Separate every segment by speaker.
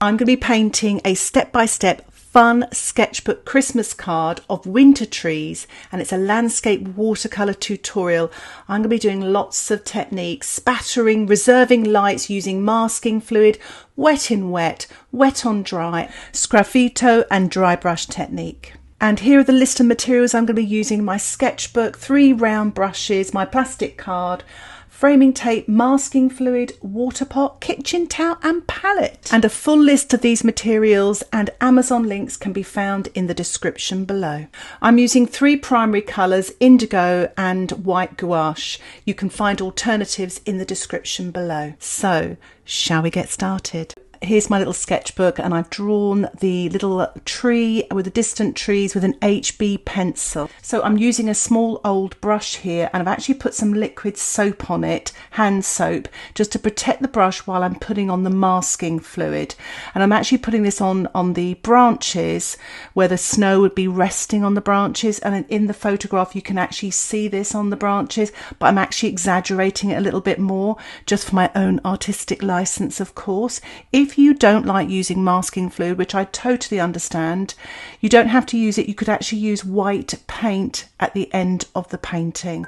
Speaker 1: I'm going to be painting a step-by-step fun sketchbook Christmas card of winter trees, and it's a landscape watercolour tutorial. I'm going to be doing lots of techniques, spattering, reserving lights using masking fluid, wet in wet, wet on dry, sgraffito and dry brush technique. And here are the list of materials I'm going to be using: my sketchbook, 3 round brushes, my plastic card, framing tape, masking fluid, water pot, kitchen towel and palette. And a full list of these materials and Amazon links can be found in the description below. I'm using 3 primary colours, indigo and white gouache. You can find alternatives in the description below. So, shall we get started? Here's my little sketchbook, and I've drawn the little tree with the distant trees with an HB pencil. So I'm using a small old brush here, and I've actually put some liquid soap on it, hand soap, just to protect the brush while I'm putting on the masking fluid. And I'm actually putting this on the branches where the snow would be resting on the branches, and in the photograph you can actually see this on the branches, but I'm actually exaggerating it a little bit more just for my own artistic license, of course. If you don't like using masking fluid, which I totally understand, you don't have to use it. You could actually use white paint at the end of the painting.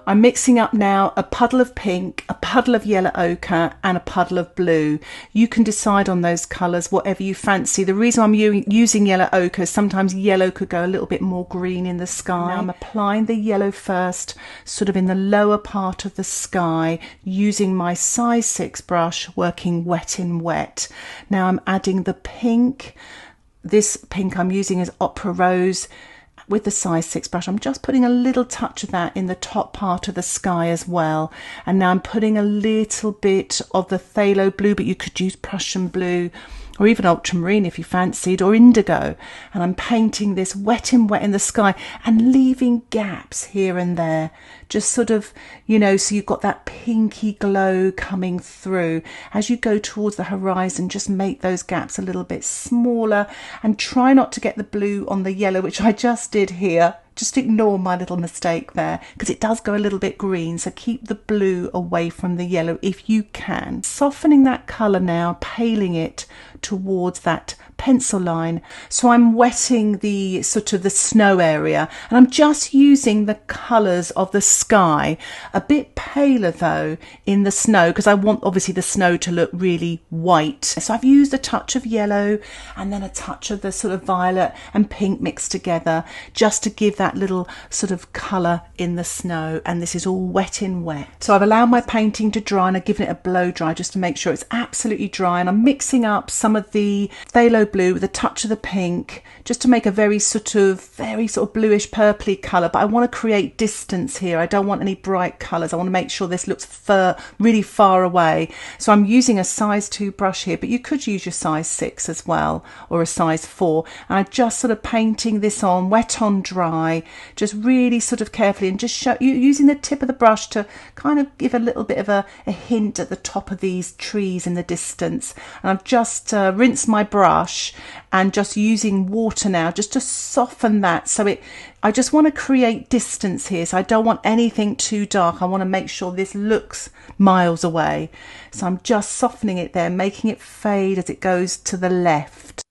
Speaker 1: I'm mixing up now a puddle of pink, a puddle of yellow ochre and a puddle of blue. You can decide on those colours, whatever you fancy. The reason I'm using yellow ochre is sometimes yellow could go a little bit more green in the sky. Now I'm applying the yellow first, sort of in the lower part of the sky, using my size 6 brush, working wet in wet. Now I'm adding the pink. This pink I'm using is Ochre Rose. With the size 6 brush, I'm just putting a little touch of that in the top part of the sky as well. And now I'm putting a little bit of the phthalo blue, but you could use Prussian blue or even ultramarine if you fancied, or indigo. And I'm painting this wet in the sky and leaving gaps here and there, just sort of, you know, so you've got that pinky glow coming through. As you go towards the horizon, just make those gaps a little bit smaller and try not to get the blue on the yellow, which I just did here. Just ignore my little mistake there, because it does go a little bit green, so keep the blue away from the yellow if you can. Softening that colour now, paling it towards that pencil line. So I'm wetting the sort of the snow area, and I'm just using the colours of the sky, a bit paler though in the snow, because I want obviously the snow to look really white. So I've used a touch of yellow and then a touch of the sort of violet and pink mixed together, just to give that little sort of colour in the snow. And this is all wet in wet. So I've allowed my painting to dry, and I've given it a blow dry just to make sure it's absolutely dry. And I'm mixing up some of the phthalo blue with a touch of the pink, just to make a very sort of bluish purpley colour. But I want to create distance here. I don't want any bright colours. I want to make sure this looks really far away. So I'm using a size 2 brush here, but you could use your size 6 as well, or a size 4. And I'm just sort of painting this on wet on dry, just really sort of carefully, and just show you using the tip of the brush to kind of give a little bit of a hint at the top of these trees in the distance. And I've just rinsed my brush and just using water now just to soften that. So I just want to create distance here, so I don't want anything too dark. I want to make sure this looks miles away. So I'm just softening it there, making it fade as it goes to the left.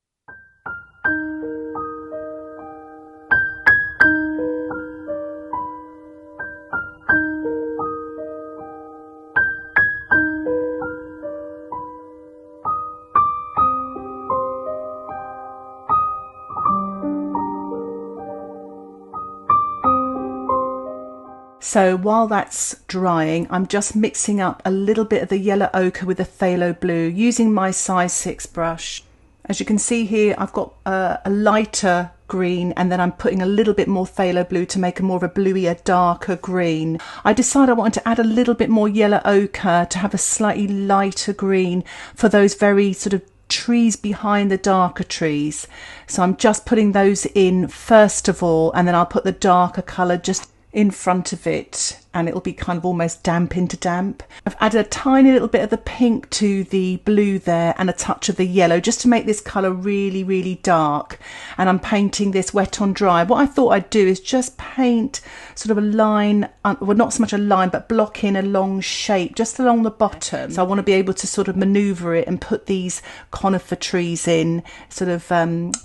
Speaker 1: So while that's drying, I'm just mixing up a little bit of the yellow ochre with the phthalo blue using my size 6 brush. As you can see here, I've got a lighter green, and then I'm putting a little bit more phthalo blue to make a more of a bluey, a darker green. I decided I wanted to add a little bit more yellow ochre to have a slightly lighter green for those very sort of trees behind the darker trees. So I'm just putting those in first of all, and then I'll put the darker colour just in front of it and it'll be kind of almost damp into damp. I've added a tiny little bit of the pink to the blue there and a touch of the yellow just to make this colour really, really dark. And I'm painting this wet on dry. What I thought I'd do is just paint sort of a line, well, not so much a line, but block in a long shape just along the bottom. So I want to be able to sort of manoeuvre it and put these conifer trees in, sort of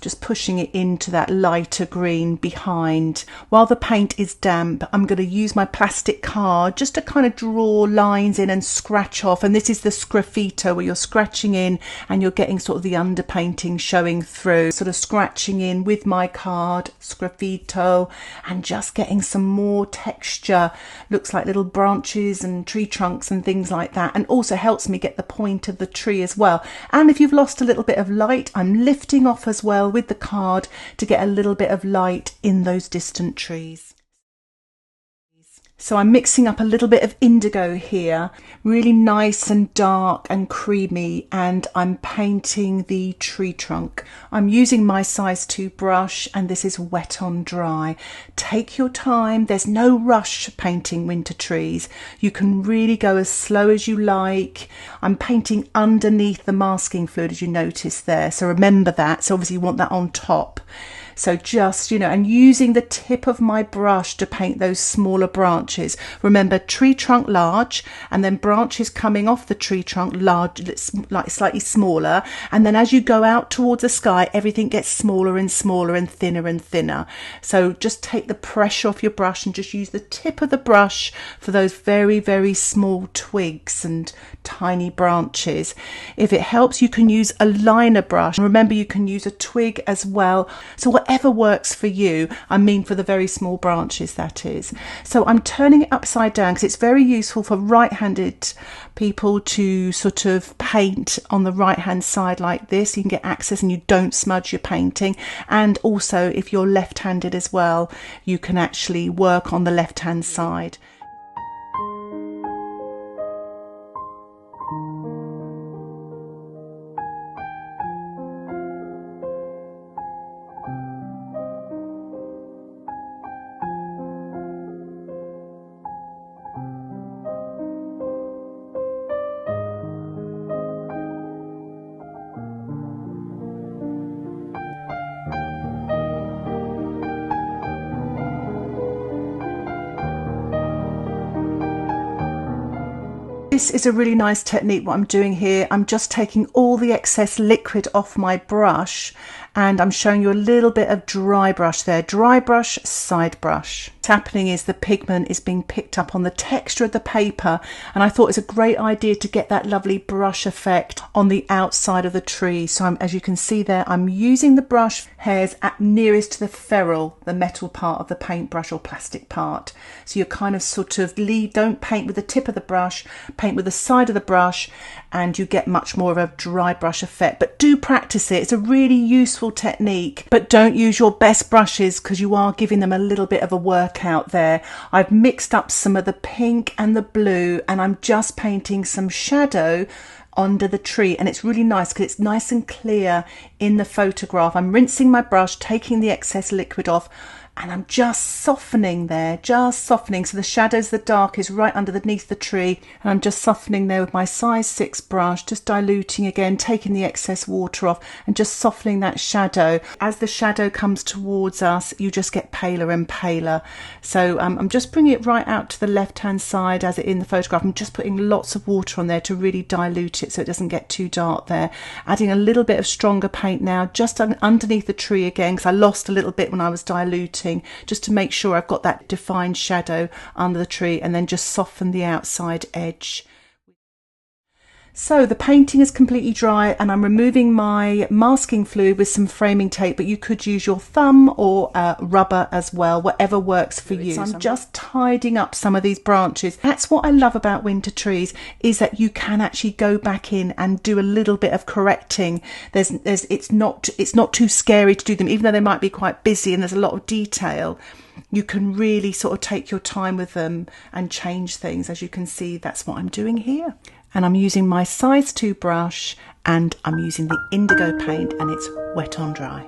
Speaker 1: just pushing it into that lighter green behind. While the paint is damp, I'm going to use my plastic card just to kind of draw lines in and scratch off. And this is the sgraffito, where you're scratching in and you're getting sort of the underpainting showing through, sort of scratching in with my card, sgraffito, and just getting some more texture. Looks like little branches and tree trunks and things like that, and also helps me get the point of the tree as well. And if you've lost a little bit of light, I'm lifting off as well with the card to get a little bit of light in those distant trees. So I'm mixing up a little bit of indigo here, really nice and dark and creamy, and I'm painting the tree trunk. I'm using my size 2 brush, and this is wet on dry. Take your time, there's no rush painting winter trees. You can really go as slow as you like. I'm painting underneath the masking fluid, as you notice there, so remember that. So obviously you want that on top. So just, you know, and using the tip of my brush to paint those smaller branches. Remember, tree trunk large, and then branches coming off the tree trunk large, like slightly smaller. And then as you go out towards the sky, everything gets smaller and smaller and thinner and thinner. So just take the pressure off your brush and just use the tip of the brush for those very, very small twigs and tiny branches. If it helps, you can use a liner brush. Remember, you can use a twig as well. So whatever works for you, I mean for the very small branches, that is. So I'm turning it upside down because it's very useful for right-handed people to sort of paint on the right-hand side like this. You can get access and you don't smudge your painting. And also, if you're left-handed as well, you can actually work on the left-hand side. This is a really nice technique. What I'm doing here, I'm just taking all the excess liquid off my brush, and I'm showing you a little bit of dry brush there. Dry brush, side brush. What's happening is the pigment is being picked up on the texture of the paper, and I thought it's a great idea to get that lovely brush effect on the outside of the tree. So as you can see there, I'm using the brush hairs at nearest to the ferrule, the metal part of the paintbrush or plastic part. So you're kind of sort of don't paint with the tip of the brush, paint with the side of the brush, and you get much more of a dry brush effect. But do practice it. It's a really useful technique, but don't use your best brushes because you are giving them a little bit of a workout there. I've mixed up some of the pink and the blue, and I'm just painting some shadow under the tree, and it's really nice because it's nice and clear in the photograph. I'm rinsing my brush, taking the excess liquid off, and I'm just softening there, just softening. So the shadow's the darkest right underneath the tree, and I'm just softening there with my size 6 brush, just diluting again, taking the excess water off and just softening that shadow. As the shadow comes towards us, you just get paler and paler. So I'm just bringing it right out to the left hand side as it in the photograph. I'm just putting lots of water on there to really dilute it so it doesn't get too dark there. Adding a little bit of stronger paint now, just underneath the tree again, because I lost a little bit when I was diluting, just to make sure I've got that defined shadow under the tree, and then just soften the outside edge. So the painting is completely dry, and I'm removing my masking fluid with some framing tape, but you could use your thumb or rubber as well, whatever works for you. So I'm just tidying up some of these branches. That's what I love about winter trees, is that you can actually go back in and do a little bit of correcting. It's not too scary to do them, even though they might be quite busy and there's a lot of detail. You can really sort of take your time with them and change things. As you can see, that's what I'm doing here. And I'm using my size 2 brush, and I'm using the indigo paint, and it's wet on dry.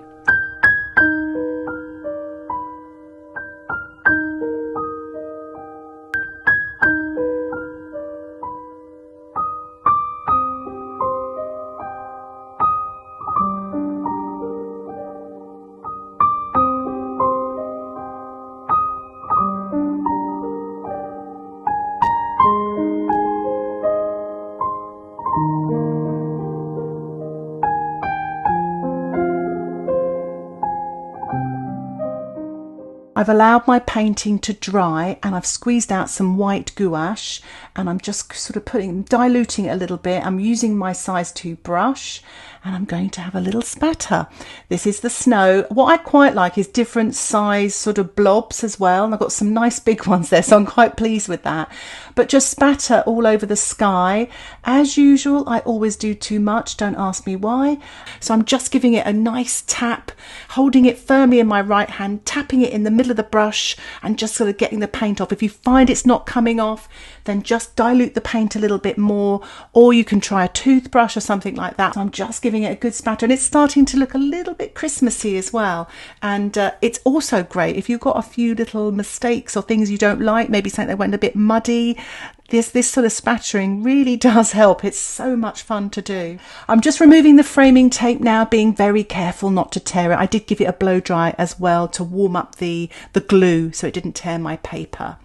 Speaker 1: I've allowed my painting to dry and I've squeezed out some white gouache, and I'm just sort of diluting it a little bit. I'm using my size 2 brush and I'm going to have a little spatter. This is the snow. What I quite like is different size sort of blobs as well, and I've got some nice big ones there, so I'm quite pleased with that. But just spatter all over the sky. As usual, I always do too much, don't ask me why. So I'm just giving it a nice tap, holding it firmly in my right hand, tapping it in the middle of the brush and just sort of getting the paint off. If you find it's not coming off, then just dilute the paint a little bit more, or you can try a toothbrush or something like that. So I'm just giving it a good spatter, and it's starting to look a little bit Christmassy as well. And it's also great if you've got a few little mistakes or things you don't like, maybe something that went a bit muddy. This sort of spattering really does help. It's so much fun to do. I'm just removing the framing tape now, being very careful not to tear it. I did give it a blow dry as well to warm up the glue so it didn't tear my paper.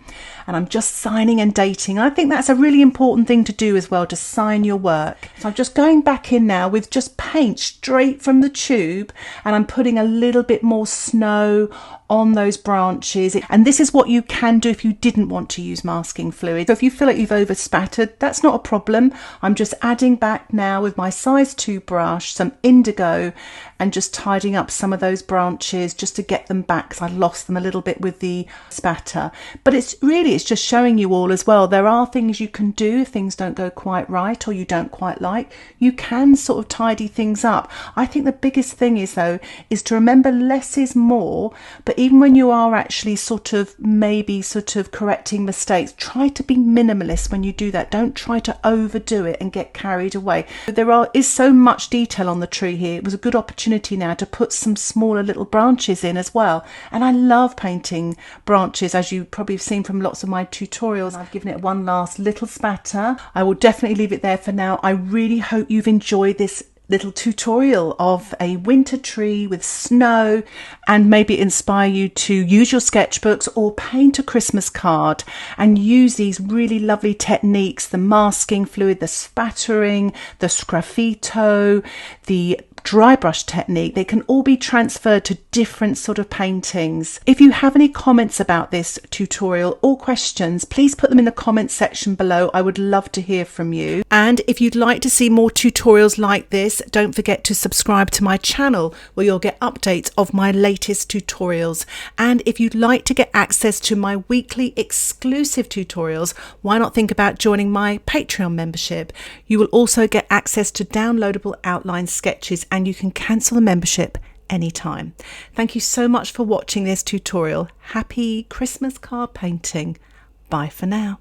Speaker 1: And I'm just signing and dating. I think that's a really important thing to do as well, to sign your work. So I'm just going back in now with just paint straight from the tube, and I'm putting a little bit more snow on those branches. And this is what you can do if you didn't want to use masking fluid. So if you feel like you've over spattered, that's not a problem. I'm just adding back now with my size 2 brush some indigo and just tidying up some of those branches just to get them back, because I lost them a little bit with the spatter. But it's just showing you all as well, there are things you can do if things don't go quite right or you don't quite like. You can sort of tidy things up. I think the biggest thing is to remember less is more. But even when you are actually maybe correcting mistakes, try to be minimalist when you do that. Don't try to overdo it and get carried away. There is so much detail on the tree here. It was a good opportunity now to put some smaller little branches in as well. And I love painting branches, as you probably have seen from lots of my tutorials. I've given it one last little spatter. I will definitely leave it there for now. I really hope you've enjoyed this little tutorial of a winter tree with snow, and maybe inspire you to use your sketchbooks or paint a Christmas card and use these really lovely techniques: the masking fluid, the spattering, the sgraffito, the dry brush technique. They can all be transferred to different sort of paintings. If you have any comments about this tutorial or questions, please put them in the comments section below. I would love to hear from you. And if you'd like to see more tutorials like this, don't forget to subscribe to my channel, where you'll get updates of my latest tutorials. And if you'd like to get access to my weekly exclusive tutorials, why not think about joining my Patreon membership? You will also get access to downloadable outline sketches, and you can cancel the membership anytime. Thank you so much for watching this tutorial. Happy Christmas card painting. Bye for now.